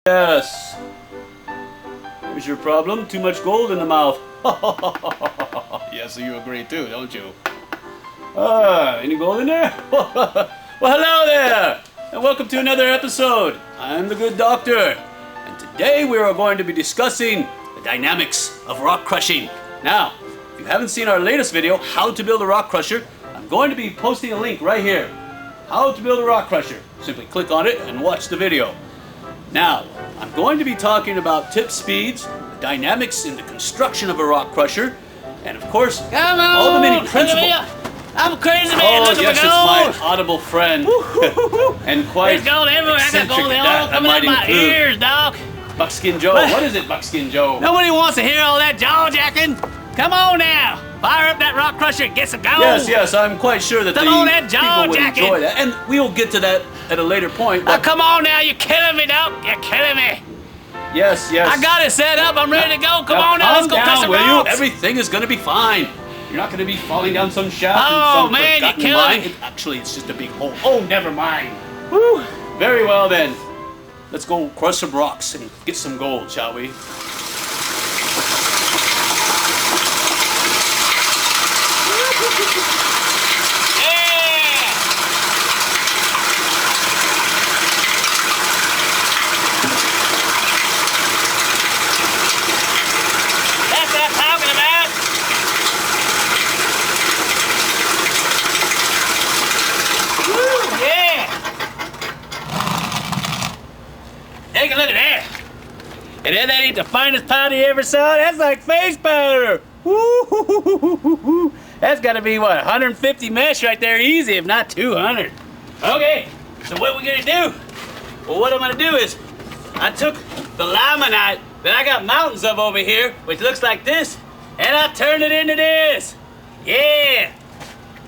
Yes. Here's your problem. Too much gold in the mouth. Yes, you agree too, don't you? Any gold in there? Well, hello there, and welcome to another episode. I'm the good doctor, and today we are going to be discussing the dynamics of rock crushing. Now, if you haven't seen our latest video, how to build a rock crusher, I'm going to be posting a link right here. How to build a rock crusher. Simply click on it and watch the video. Now, I'm going to be talking about tip speeds, the dynamics in the construction of a rock crusher, and of course, all the many principles. I'm a crazy man. Oh, Look yes, at it's my audible friend. And quite There's gold everywhere. I got gold all coming out my ears, dog. Buckskin Joe. What is it, Buckskin Joe? Nobody wants to hear all that jaw jacking. Come on now. Fire up that rock crusher and get some gold. Yes, I'm quite sure that Come on, that jaw people would jacking. enjoy that. And we will get to that at a later point. Oh, come on now. You're killing me, dog. You're killing me. Yes. I got it set up. I'm ready to go. Come on now. Let's go calm cut down, some will you? rocks. Everything is going to be fine. You're not going to be falling down some shaft Oh, in some man, you're forgotten killing mine. me. Actually, it's just a big hole. Oh, never mind. Whew. Very well then. Let's go crush some rocks and get some gold, shall we? Take a look at that. And then that ain't the finest powder you ever saw. That's like face powder. Woo-hoo-hoo-hoo-hoo-hoo. That's got to be, what, 150 mesh right there easy, if not 200. Okay, so what we going to do? Well, what I'm going to do is, I took the limonite that I got mountains of over here, which looks like this, and I turned it into this. Yeah.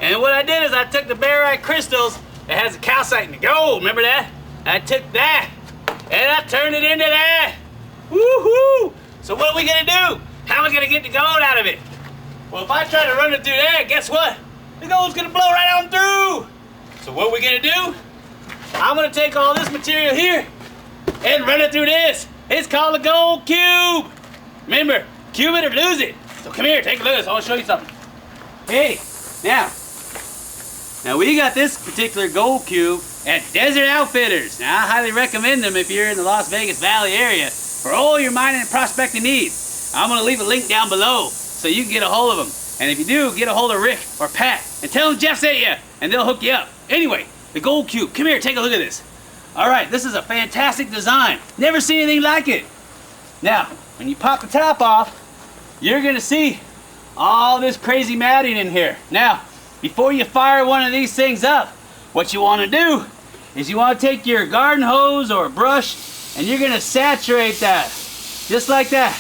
And what I did is I took the barite crystals that has the calcite and the gold. Remember that? I took that. And I turned it into that. Woohoo! So what are we gonna do? How am I gonna get the gold out of it? Well, if I try to run it through there, guess what? The gold's gonna blow right on through. So what are we gonna do? I'm gonna take all this material here and run it through this. It's called a gold cube. Remember, cube it or lose it. So come here, take a look at this. I wanna show you something. Hey, now we got this particular gold cube at Desert Outfitters. Now, I highly recommend them if you're in the Las Vegas Valley area for all your mining and prospecting needs. I'm going to leave a link down below so you can get a hold of them. And if you do, get a hold of Rick or Pat and tell them Jeff sent you, and they'll hook you up. Anyway, the gold cube. Come here, take a look at this. All right, this is a fantastic design. Never seen anything like it. Now, when you pop the top off, you're going to see all this crazy matting in here. Now, before you fire one of these things up, what you want to do is you want to take your garden hose or a brush and you're going to saturate that, just like that.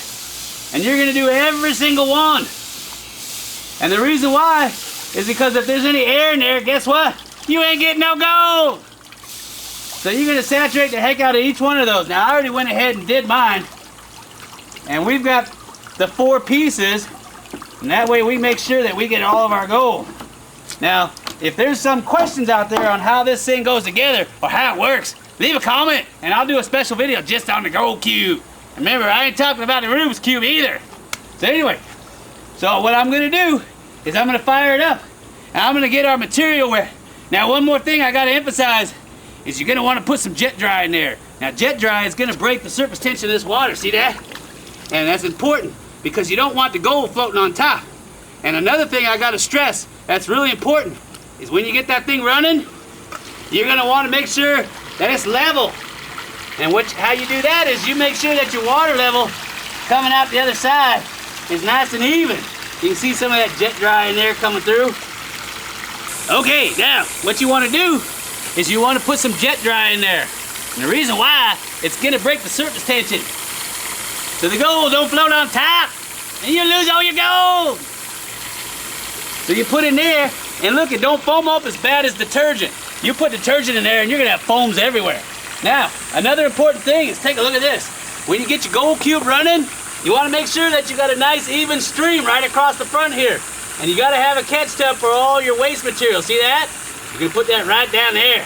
And you're going to do every single one. And the reason why is because if there's any air in there, guess what? You ain't getting no gold. So you're going to saturate the heck out of each one of those. Now, I already went ahead and did mine. And we've got the 4 pieces, and that way we make sure that we get all of our gold. Now, if there's some questions out there on how this thing goes together or how it works, leave a comment and I'll do a special video just on the gold cube. Remember, I ain't talking about the Rubik's Cube either. So anyway, so what I'm gonna do is I'm gonna fire it up and I'm gonna get our material wet. Now, one more thing I gotta emphasize is you're gonna wanna put some jet dry in there. Now, jet dry is gonna break the surface tension of this water, see that? And that's important because you don't want the gold floating on top. And another thing I gotta stress that's really important is when you get that thing running, you're gonna wanna make sure that it's level. And how you do that is you make sure that your water level coming out the other side is nice and even. You can see some of that jet dry in there coming through. Okay, now, what you wanna do is you wanna put some jet dry in there. And the reason why, it's gonna break the surface tension. So the gold don't float on top, and you lose all your gold. So you put in there, and look, it don't foam up as bad as detergent. You put detergent in there and you're gonna have foams everywhere. Now, another important thing is take a look at this. When you get your gold cube running, you wanna make sure that you got a nice even stream right across the front here. And you gotta have a catch tub for all your waste material. See that? You can put that right down there.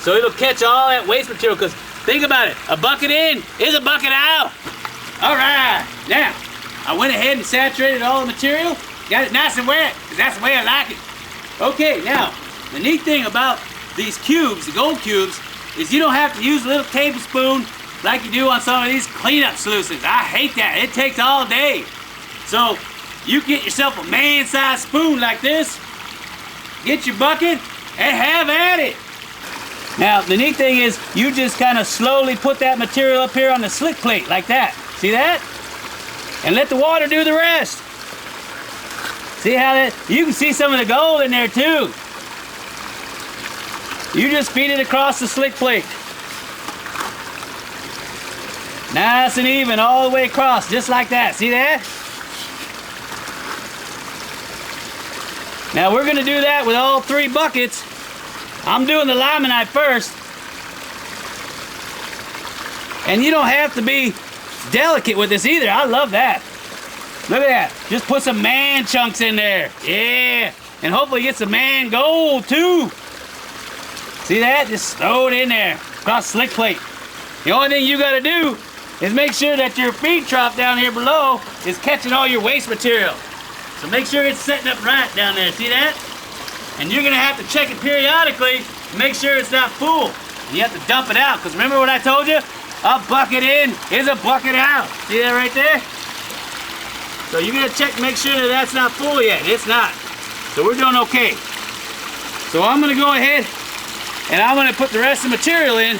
So it'll catch all that waste material, because Think about it. A bucket in is a bucket out. All right. Now, I went ahead and saturated all the material. Got it nice and wet, because that's the way I like it. Okay, now, the neat thing about these cubes, the gold cubes, is you don't have to use a little tablespoon like you do on some of these cleanup solutions. I hate that. It takes all day. So, you get yourself a man-sized spoon like this, get your bucket, and have at it. Now, the neat thing is, you just kind of slowly put that material up here on the slick plate, like that. See that? And let the water do the rest. See how that, you can see some of the gold in there too. You just feed it across the slick plate. Nice and even all the way across, just like that. See that? Now we're gonna do that with all 3 buckets. I'm doing the limonite first. And you don't have to be delicate with this either. I love that. Look at that. Just put some man chunks in there. Yeah. And hopefully get some man gold too. See that? Just throw it in there. Across the slick plate. The only thing you gotta do is make sure that your feed trough down here below is catching all your waste material. So make sure it's setting up right down there. See that? And you're gonna have to check it periodically to make sure it's not full. And you have to dump it out, because remember what I told you? A bucket in is a bucket out. See that right there? So you're gonna check to make sure that that's not full yet. It's not. So we're doing okay. So I'm gonna go ahead and I'm gonna put the rest of the material in,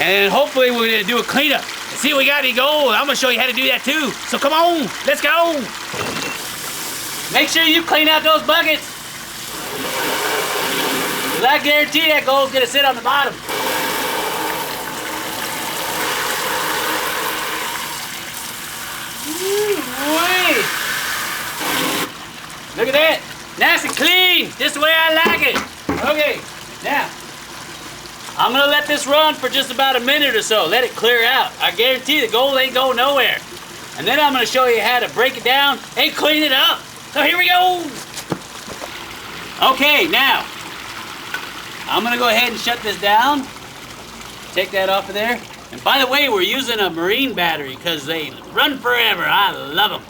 and hopefully we're gonna do a cleanup. And see if we got any gold. I'm gonna show you how to do that too. So come on, let's go. Make sure you clean out those buckets. I guarantee that gold's gonna sit on the bottom. Wait. Look at that. Nice and clean. Just the way I like it. Okay, now, I'm gonna let this run for just about a minute or so. Let it clear out. I guarantee the gold ain't going nowhere. And then I'm gonna show you how to break it down and clean it up. So here we go. Okay, now, I'm gonna go ahead and shut this down. Take that off of there. And by the way, we're using a marine battery because they run forever. I love them.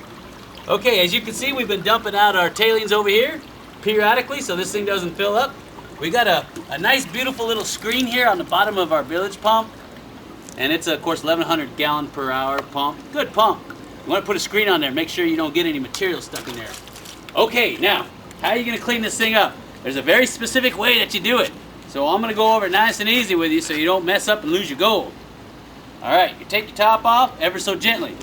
Okay, as you can see, we've been dumping out our tailings over here periodically so this thing doesn't fill up. We got a nice, beautiful little screen here on the bottom of our village pump. And it's, of course, 1,100 gallon per hour pump. Good pump. You want to put a screen on there. Make sure you don't get any material stuck in there. Okay, now, how are you going to clean this thing up? There's a very specific way that you do it. So I'm going to go over it nice and easy with you so you don't mess up and lose your gold. Alright, you take your top off ever so gently.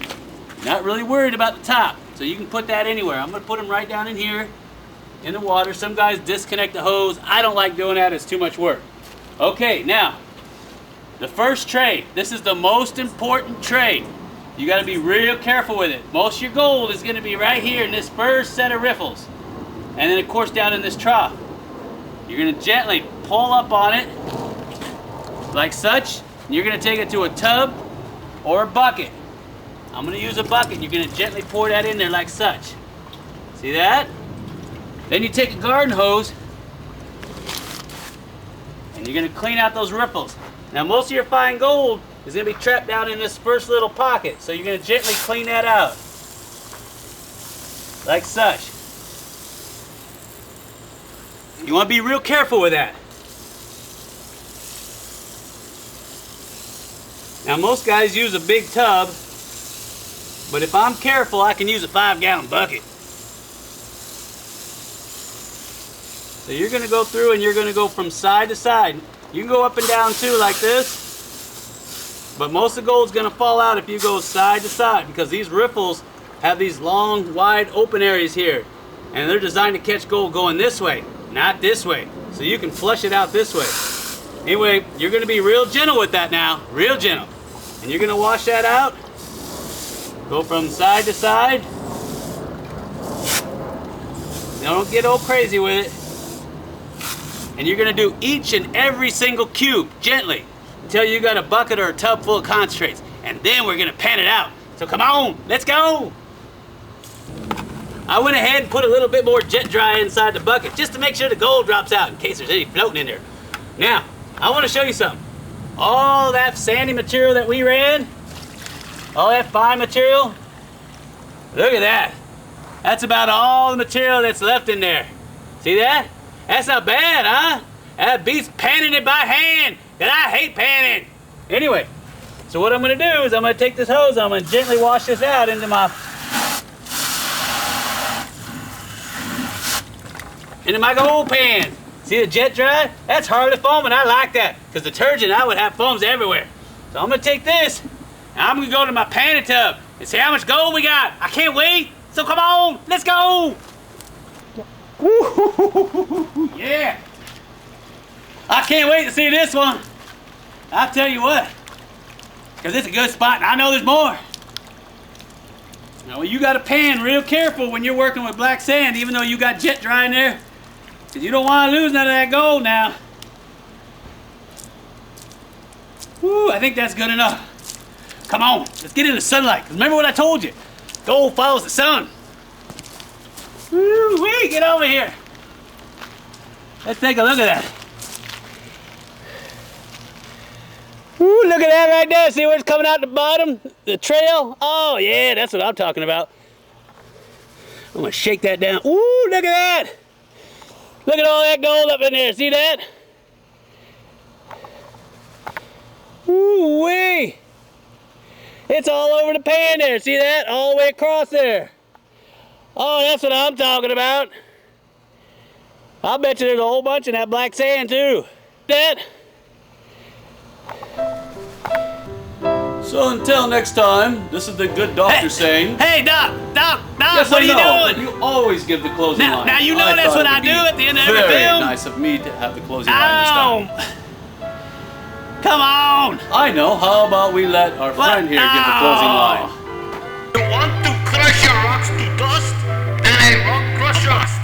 You're not really worried about the top, so you can put that anywhere. I'm going to put them right down in here in the water. Some guys disconnect the hose. I don't like doing that. It's too much work. Okay, now, the first tray. This is the most important tray. You got to be real careful with it. Most of your gold is going to be right here in this first set of riffles. And then, of course, down in this trough. You're going to gently pull up on it, like such. And you're going to take it to a tub or a bucket. I'm going to use a bucket. You're going to gently pour that in there like such. See that? Then you take a garden hose, and you're going to clean out those ripples. Now, most of your fine gold is going to be trapped down in this first little pocket. So you're going to gently clean that out, like such. You want to be real careful with that. Now most guys use a big tub, but if I'm careful, I can use a 5-gallon bucket. So you're going to go through and you're going to go from side to side. You can go up and down too like this, but most of the gold's going to fall out if you go side to side because these riffles have these long, wide open areas here, and they're designed to catch gold going this way, not this way. So you can flush it out this way. Anyway, you're going to be real gentle with that now, real gentle. And you're going to wash that out. Go from side to side. Don't get all crazy with it. And you're going to do each and every single cube gently until you got a bucket or a tub full of concentrates. And then we're going to pan it out. So come on, let's go. I went ahead and put a little bit more jet dry inside the bucket just to make sure the gold drops out in case there's any floating in there. Now, I want to show you something. all that sandy material that we ran, all that fine material, look at that. That's about all the material that's left in there. See that? That's not bad, huh? That beats panning it by hand, and I hate panning. Anyway, so what I'm gonna do is I'm gonna take this hose, I'm gonna gently wash this out into my gold pan. See the jet dry? That's hardly foaming. I like that, because detergent, I would have foams everywhere. So I'm gonna take this, and I'm gonna go to my panning tub and see how much gold we got. I can't wait, so come on, let's go. Yeah. I can't wait to see this one. I'll tell you what, because it's a good spot, and I know there's more. Now, you gotta pan real careful when you're working with black sand, even though you got jet dry in there, because you don't want to lose none of that gold now. Woo, I think that's good enough. Come on, let's get in the sunlight. Remember what I told you, gold follows the sun. Woo-wee, get over here. Let's take a look at that. Ooh, look at that right there. See what's coming out the bottom? The trail? Oh, yeah, that's what I'm talking about. I'm gonna shake that down. Ooh, look at that. Look at all that gold up in there. See that? Ooh-wee. It's all over the pan there. See that? All the way across there. Oh, that's what I'm talking about. I'll bet you there's a whole bunch in that black sand, too. That. So until next time, this is the good doctor saying... Hey, Doc, Yes, what are you know. doing? You always give the closing line. Now you know that's what I do at the end of every Very film. nice of me to have the closing line this time. Come on. I know. How about we let our friend here give the closing line? You want to crush your rocks to dust? Then a rock crush rust.